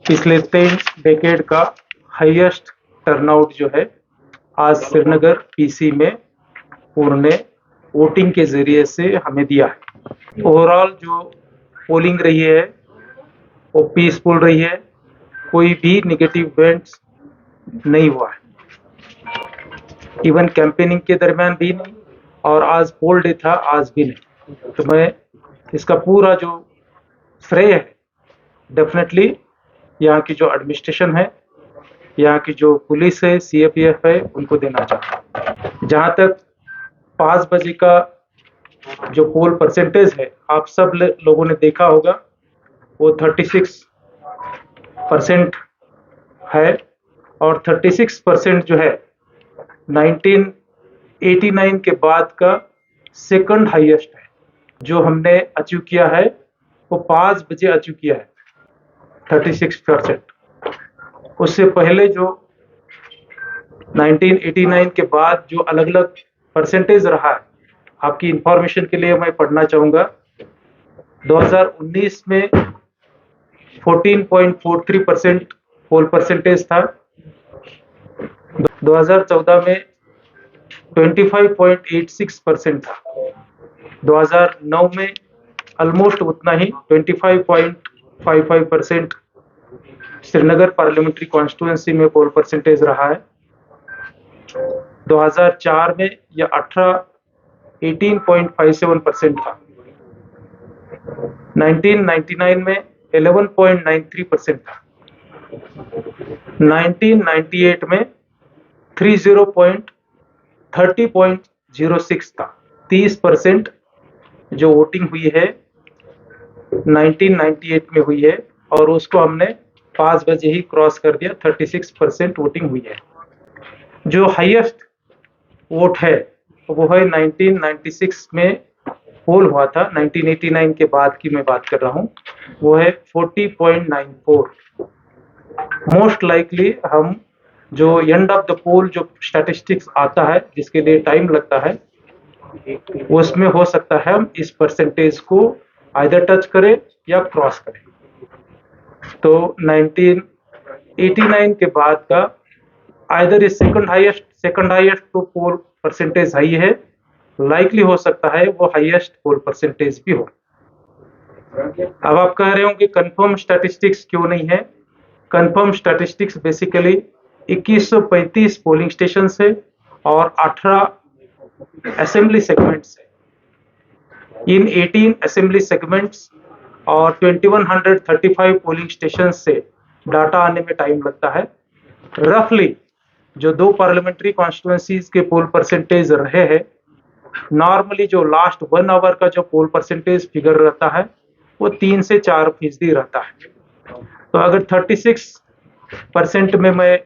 पिछले 3 डेकेड का highest turnout जो है आज श्रीनगर पीसी में उन्होंने वोटिंग के जरिए से हमें दिया है। ओवरऑल जो पोलिंग रही है वो पीसफुल रही है, कोई भी नेगेटिव इवेंट्स नहीं हुआ है, इवन कैंपेनिंग के दरमियान भी नहीं, और आज पोल डे था आज भी नहीं। तो मैं इसका पूरा जो श्रेय है डेफिनेटली यहाँ की जो एडमिनिस्ट्रेशन है, यहाँ की जो पुलिस है, सीएपीएफ है, उनको देना चाहता हूँ। जहाँ तक 5 बजे का जो पोल परसेंटेज है, आप सब लोगों ने देखा होगा, वो 36% है, और 36% जो है 1989 के बाद का सेकंड हाईएस्ट है। जो हमने अचीव किया है वो 5 बजे अचीव किया है 36%। उससे पहले जो 1989 के बाद जो अलग अलग परसेंटेज रहा है, आपकी इंफॉर्मेशन के लिए मैं पढ़ना चाहूँगा। 2019 में 14.43% पोल परसेंटेज था, 2014 में 25.86% था, 2009 में ऑलमोस्ट उतना ही 25.55% श्रीनगर पार्लियामेंट्री कॉन्स्टिट्यूएंसी में पोल परसेंटेज रहा है। 2004 में यह 18.57% था, 1999 में 11.93% था, 1998 में 30.06 था। 30% जो वोटिंग हुई है 1998 में हुई है, और उसको हमने 5 बजे ही क्रॉस कर दिया। 36% वोटिंग हुई है। जो हाईएस्ट वोट है वो है 1996 में पोल हुआ था, 1989 के बाद की मैं बात कर रहा हूँ, वो है 40.94। मोस्ट लाइकली हम जो एंड ऑफ द पोल जो स्टैटिस्टिक्स आता है, जिसके लिए टाइम लगता है, उसमें हो सकता है हम इस परसेंटेज को आइदर टच करें या क्रॉस करें। तो 1989 के बाद का आइदर इस सेकंड हाईएस्ट तो पोल परसेंटेज हाई है, लाइकली हो सकता है वो हाईएस्ट पोल परसेंटेज भी हो। अब आप कह रहे हो कि कंफर्म स्टैटिस्टिक्स क्यों नहीं है? Confirm statistics basically 2135 polling station है और 18 असेंबली सेगमेंट्स है। इन 18 असेंबली सेगमेंट्स और 2135 पोलिंग स्टेशन से डाटा आने में टाइम लगता है। रफली जो 2 पार्लियामेंट्री कॉन्स्टिट्यूएंसीज के पोल परसेंटेज रहे हैं, नॉर्मली जो लास्ट 1 आवर का जो पोल परसेंटेज फिगर रहता है वो 3 से 4% रहता है। तो अगर 36% में मैं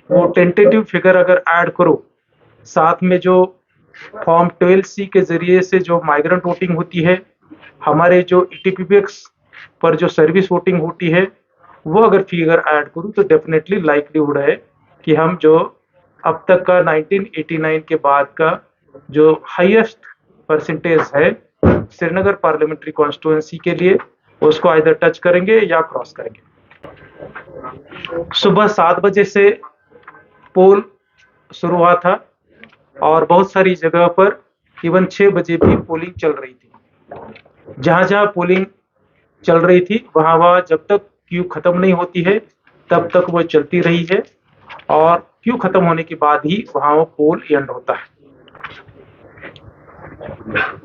वो टेंटेटिव फिगर अगर ऐड करूं, साथ में जो फॉर्म 12C के जरिए से जो माइग्रेंट वोटिंग होती है, हमारे जो ईटीपीपीएक्स पर जो सर्विस वोटिंग होती है, वो अगर फिगर ऐड करूं तो डेफिनेटली लाइक्लीहुड है कि हम जो अब तक का 1989 के बाद का जो हाईएस्ट परसेंटेज है श्रीनगर पार्लियामेंट्री कॉन्स्टिट्यूएंसी के लिए, उसको आइदर टच करेंगे या क्रॉस करेंगे। सुबह 7 बजे से पोल शुरू हुआ था और बहुत सारी जगह पर इवन 6 बजे भी पोलिंग चल रही थी। जहां पोलिंग चल रही थी वहां जब तक क्यू खत्म नहीं होती है तब तक वो चलती रही है, और क्यू खत्म होने के बाद ही वहां वो पोल एंड होता है।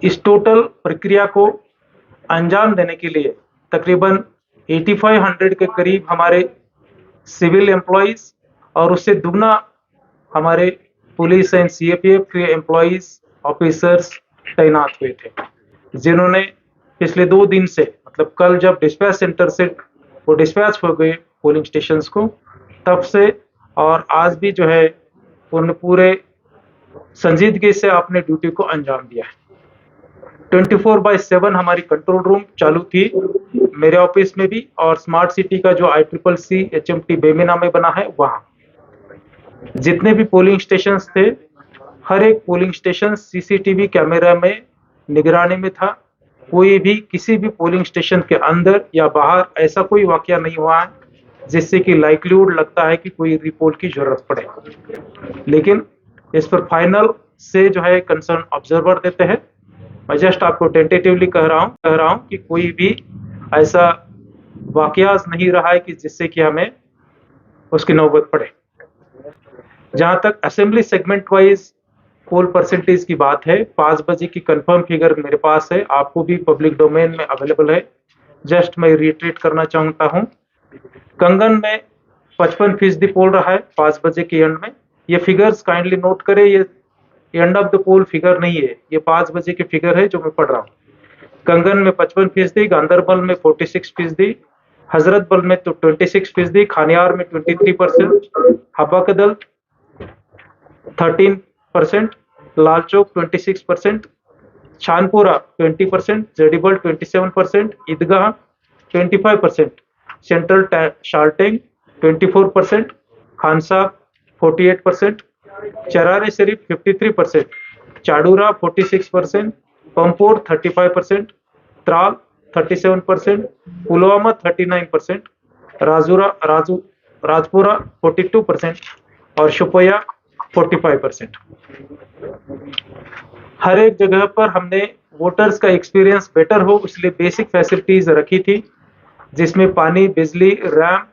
इस टोटल प्रक्रिया को अंजाम देने के लिए तकरीबन 8500 के करीब हमारे सिविल एम्प्लॉइज और उससे दुगना हमारे पुलिस एंड सीएपीएफ के एम्प्लॉइज ऑफिसर्स तैनात हुए थे, जिन्होंने पिछले 2 दिन से, मतलब कल जब डिस्पैच सेंटर से वो डिस्पैच हो गए पोलिंग स्टेशंस को, तब से और आज भी जो है उन्होंने पूरे संजीदगी से अपने ड्यूटी को अंजाम दिया है। 24/7 हमारी कंट्रोल रूम चालू थी, मेरे ऑफिस में भी, और स्मार्ट सिटी का जो ICCC HMT बेमिना में बना है वहां जितने भी पोलिंग स्टेशंस थे, हर एक पोलिंग स्टेशन सीसीटीवी कैमरा में निगरानी में था। कोई भी किसी भी पोलिंग स्टेशन के अंदर या बाहर ऐसा कोई वाकया नहीं हुआ है जिससे कि लाइक्लीहुड लगता है कि कोई रिपोल की जरूरत पड़े, लेकिन इस पर फाइनल से जो है कंसर्न ऑब्जर्वर देते हैं। मैं जस्ट आपको टेंटेटिवली कह रहा हूं कि कोई भी ऐसा वाकयाज नहीं रहा है कि जिससे कि हमें उसकी नौबत पड़े। जहां तक असेंबली सेगमेंट वाइज पोल परसेंटेज की बात है, 5 बजे की कंफर्म फिगर मेरे पास है, आपको भी पब्लिक डोमेन में अवेलेबल है। जस्ट मैं रिट्रीट करना चाहता हूं, कंगन में 55% पोल रहा है 5 बजे के एंड में। ये फिगर्स काइंडली नोट करें, ये end of the poll figure नहीं है, ये 5 बजे की फिगर है जो मैं पढ़ रहा हूँ। कंगन में 55%, गांधरबल में 46%, हजरतबल में तो 26%, खानियार में 23%, हब्बाकदल 13%, लालचौक 26%, छानपुरा 20%, जडीबल 27%, ईदगाह 25%, सेंट्रल शार्टिंग 24%, खानसा 48%, चरारे शरीफ 53%, चाडूरा 46%, पंपोर 35%, त्राल 37%, पुलवामा 39%, राजपुरा 42% और शुपया 45%। हर एक जगह पर हमने वोटर्स का एक्सपीरियंस बेटर हो इसलिए बेसिक फैसिलिटीज रखी थी, जिसमें पानी, बिजली, रैंप,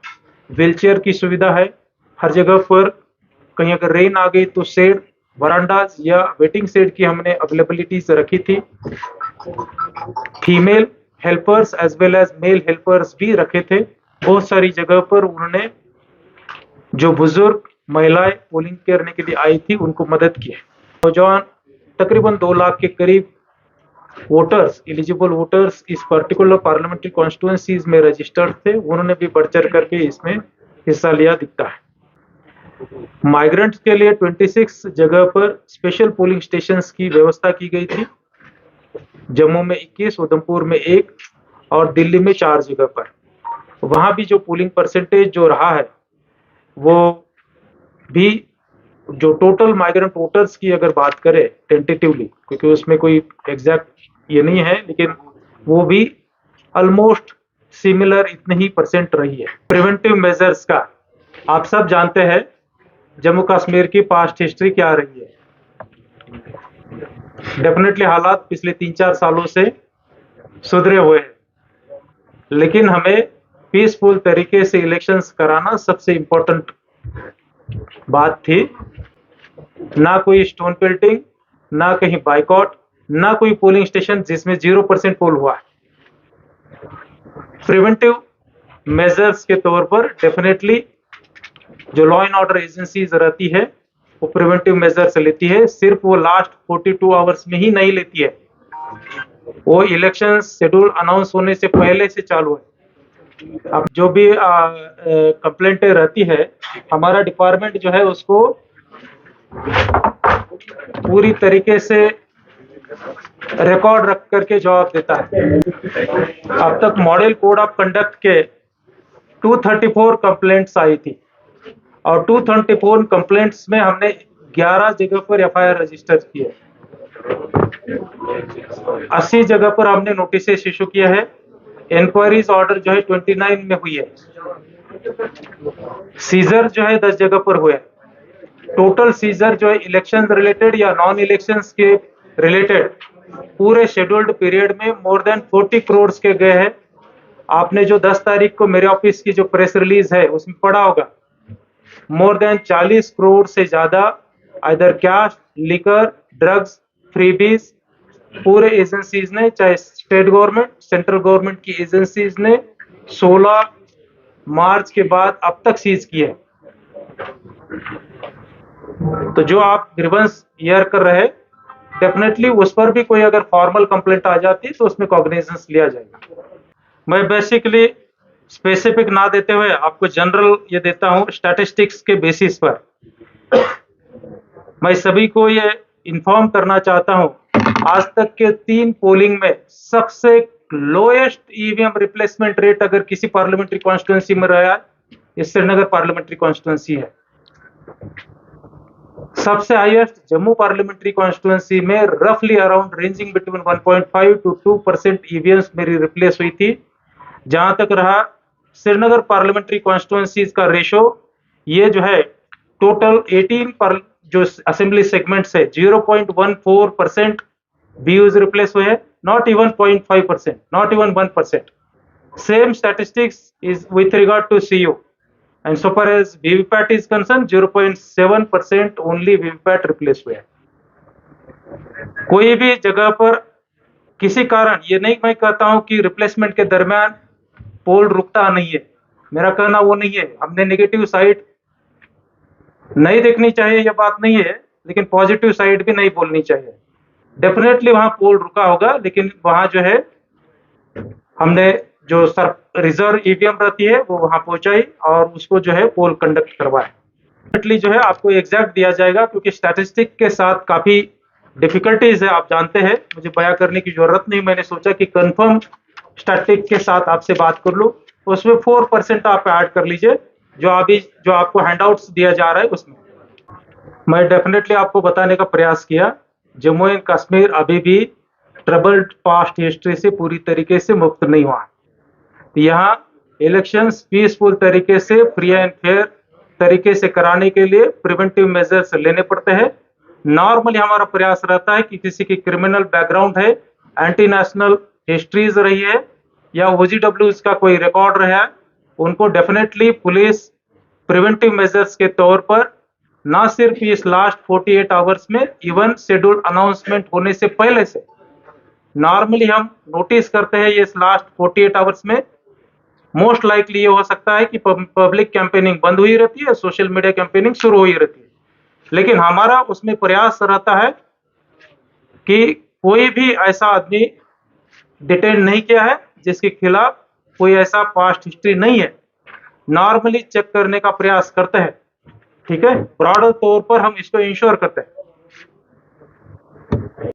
व्हीलचेयर की सुविधा है। हर जगह पर कहीं अगर रेन आ गई तो शेड, वरांडाज या वेटिंग शेड की हमने अवेलेबिलिटीज रखी थी। Female helpers as well as male helpers भी रखे थे। बहुत सारी जगह पर उन्होंने जो बुजुर्ग महिलाएं पोलिंग करने के लिए आई थी उनको मदद की है। नौजवान तकरीबन 2 लाख के करीब वोटर्स, एलिजिबल वोटर्स इस पर्टिकुलर पार्लियामेंट्री कॉन्स्टिट्यूएंसीज में रजिस्टर्ड थे, उन्होंने भी बढ़ चढ़ करके इसमें हिस्सा लिया दिखता है। माइग्रेंट्स के लिए 26 जगह पर स्पेशल पोलिंग स्टेशंस की व्यवस्था की गई थी। जम्मू में 21, उधमपुर में 1 और दिल्ली में 4 जगह पर। वहां भी जो पोलिंग परसेंटेज जो रहा है वो भी जो टोटल माइग्रेंट वोटर्स की अगर बात करें टेंटेटिवली, क्योंकि उसमें कोई एग्जैक्ट ये नहीं है, लेकिन वो भी ऑलमोस्ट सिमिलर इतने ही परसेंट रही है। प्रिवेंटिव मेजर्स का आप सब जानते हैं जम्मू कश्मीर की पास्ट हिस्ट्री क्या रही है। डेफिनेटली हालात पिछले 3-4 सालों से सुधरे हुए हैं, लेकिन हमें पीसफुल तरीके से इलेक्शंस कराना सबसे इम्पोर्टेंट बात थी। ना कोई स्टोन पेल्टिंग, ना कहीं बाइकआउट, ना कोई पोलिंग स्टेशन जिसमें 0% पोल हुआ है। प्रिवेंटिव मेजर्स के तौर पर डेफिनेटली जो लॉ एंड ऑर्डर एजेंसीज रहती है वो प्रिवेंटिव मेजर्स लेती है, सिर्फ वो लास्ट 42 आवर्स में ही नहीं लेती है, वो इलेक्शन शेड्यूल अनाउंस होने से पहले से चालू है। अब जो भी कंप्लेंटें रहती है, हमारा डिपार्टमेंट जो है उसको पूरी तरीके से रिकॉर्ड रख करके जवाब देता है। अब तक मॉडल कोड ऑफ कंडक्ट के 234 कंप्लेंट्स आई थी और 234 कंप्लेंट्स में हमने 11 जगह पर एफआईआर रजिस्टर किए, 80 जगह पर हमने नोटिस इशू किया है। इंक्वायरीज ऑर्डर जो है 29 में हुई है। सीजर जो है 10 जगह पर हुए। टोटल सीजर जो है इलेक्शन रिलेटेड या नॉन इलेक्शंस के रिलेटेड पूरे शेड्यूल्ड पीरियड में मोर देन 40 करोड़ के गए हैं। आपने जो 10 तारीख को मेरे ऑफिस की जो प्रेस रिलीज है उसमें पढ़ा होगा, मोर देन 40 करोड़ से ज्यादा either cash, liquor, drugs, freebies पूरे एजेंसीज ने, चाहे स्टेट गवर्नमेंट, सेंट्रल गवर्नमेंट की एजेंसीज ने 16 मार्च के बाद अब तक सीज किए। तो जो आप ग्रीवेंस ईयर कर रहे हैं, डेफिनेटली उस पर भी कोई अगर फॉर्मल कंप्लेंट आ जाती तो उसमें कॉग्निजेंस लिया जाएगा। मैं बेसिकली स्पेसिफिक ना देते हुए आपको जनरल ये देता हूं स्टैटिस्टिक्स के बेसिस पर। मैं सभी को ये इन्फॉर्म करना चाहता हूं, आज तक के 3 पोलिंग में सबसे लोएस्ट ईवीएम रिप्लेसमेंट रेट अगर किसी पार्लियामेंट्री कॉन्स्टिट्यूंसी में रहा है, ये श्रीनगर पार्लियामेंट्री कॉन्स्टिट्यूंसी है। सबसे हाईएस्ट जम्मू पार्लियामेंट्री कॉन्स्टिट्यूंसी में रफली around ranging between 1.5 to 2% EVMs मेरी रिप्लेस हुई थी। जहां तक रहा श्रीनगर पार्लियामेंट्री कॉन्स्टिट्यूंसीज का रेशो, ये जो है टोटल 18 पर जो असेंबली सेगमेंट्स है 0.14% व्यूज रिप्लेस हुए हैं, not even 0.5%, not even 1%. Same statistics is with regard to CU, and so far as VVPAT is concerned 0.7% only VVPAT replace हुए हैं. कोई भी जगह पर किसी कारण, ये नहीं मैं कहता हूं कि रिप्लेसमेंट के दरमियान पोल रुकता नहीं है, मेरा कहना वो नहीं है. हमने नेगेटिव साइड नहीं देखनी चाहिए, ये बात नहीं है, लेकिन पॉजिटिव साइड भी नहीं बोलनी चाहिए. डेफिनेटली वहां पोल रुका होगा, लेकिन वहां जो है हमने जो रिजर्व ईवीएम रहती है वो वहां पहुंचाई और उसको जो है पोल कंडक्ट करवाए. डेफिनेटली जो है आपको एग्जैक्ट दिया जाएगा, क्योंकि स्टैटिस्टिक के साथ काफी डिफिकल्टीज है, आप जानते हैं, मुझे बयां करने की जरूरत नहीं. मैंने सोचा कि कंफर्म स्टैटिस्टिक के साथ आपसे बात कर लूं. उसमें 4% आप ऐड कर लीजिए, जो आपको हैंडआउट्स दिया जा रहा है उसमें. मैं डेफिनेटली आपको बताने का प्रयास किया, जम्मू एंड कश्मीर अभी भी ट्रबल्ड पास्ट हिस्ट्री से पूरी तरीके से मुक्त नहीं हुआ. यहाँ इलेक्शंस पीसफुल तरीके से, फ्री एंड फेयर तरीके से कराने के लिए प्रिवेंटिव मेजर्स लेने पड़ते हैं. नॉर्मली हमारा प्रयास रहता है कि किसी की क्रिमिनल बैकग्राउंड है, एंटी नेशनल हिस्ट्रीज रही है, या OGWs का कोई रिकॉर्ड रहा है, उनको डेफिनेटली पुलिस प्रिवेंटिव मेजर्स के तौर पर ना सिर्फ इस लास्ट 48 आवर्स में, इवन शेड्यूल अनाउंसमेंट होने से पहले से नॉर्मली हम नोटिस करते हैं ये इस लास्ट 48 आवर्स में मोस्ट लाइकली ये हो सकता है कि पब्लिक कैंपेनिंग बंद हुई रहती है, सोशल मीडिया कैंपेनिंग शुरू हुई रहती है. लेकिन हमारा उसमें प्रयास रहता है कि कोई भी ऐसा आदमी डिटेन नहीं किया है जिसके खिलाफ कोई ऐसा पास्ट हिस्ट्री नहीं है. नॉर्मली चेक करने का प्रयास करते हैं, ठीक है, ब्रॉडर तौर पर हम इसको इंश्योर करते हैं.